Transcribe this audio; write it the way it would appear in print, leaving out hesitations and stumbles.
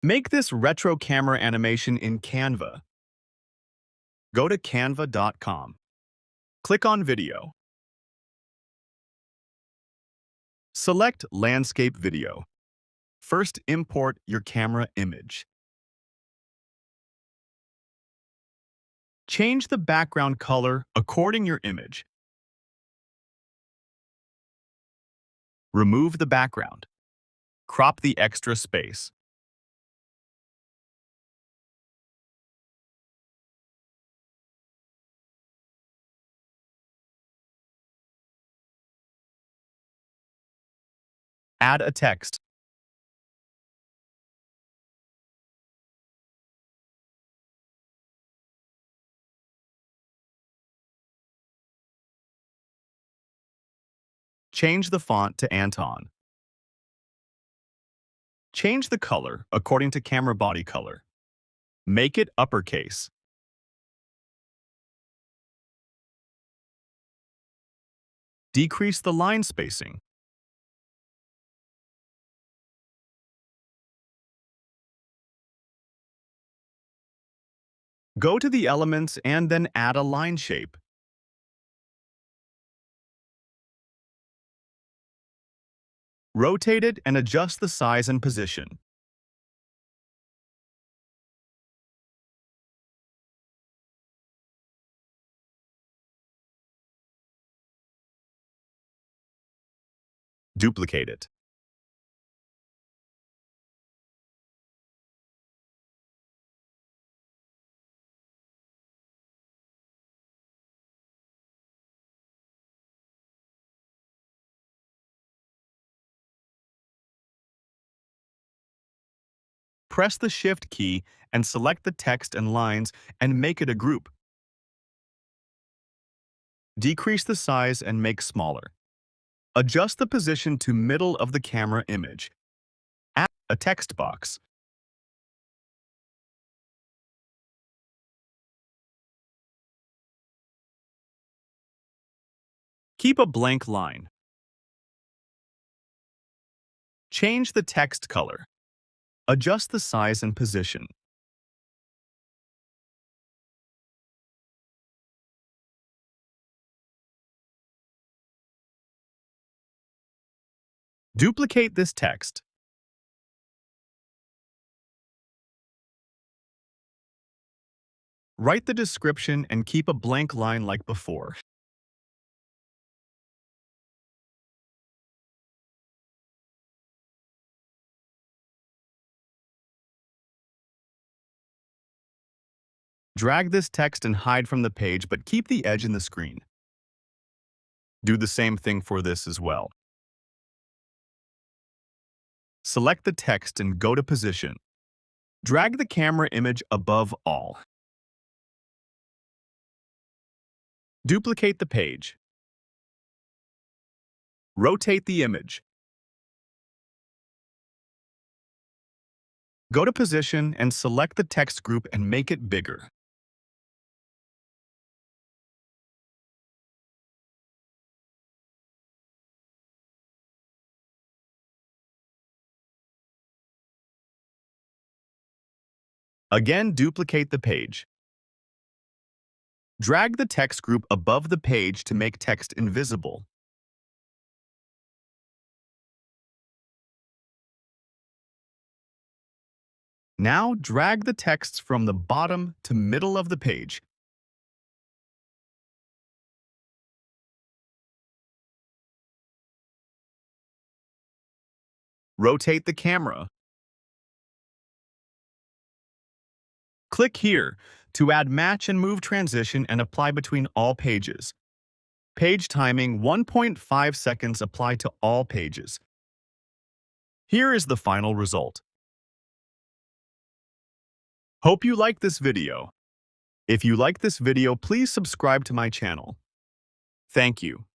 Make this retro camera animation in Canva. Go to canva.com. Click on Video. Select Landscape Video. First, import your camera image. Change the background color according your image. Remove the background. Crop the extra space. Add a text. Change the font to Anton. Change the color according to camera body color. Make it uppercase. Decrease the line spacing. Go to the elements and then add a line shape. Rotate it and adjust the size and position. Duplicate it. Press the Shift key and select the text and lines and make it a group. Decrease the size and make smaller. Adjust the position to middle of the camera image. Add a text box. Keep a blank line. Change the text color. Adjust the size and position. Duplicate this text. Write the description and keep a blank line like before. Drag this text and hide from the page, but keep the edge in the screen. Do the same thing for this as well. Select the text and go to Position. Drag the camera image above all. Duplicate the page. Rotate the image. Go to Position and select the text group and make it bigger. Again, duplicate the page. Drag the text group above the page to make text invisible. Now drag the text from the bottom to middle of the page. Rotate the camera. Click here to add match and move transition and apply between all pages. Page timing 1.5 seconds apply to all pages. Here is the final result. Hope you like this video. If you like this video, please subscribe to my channel. Thank you.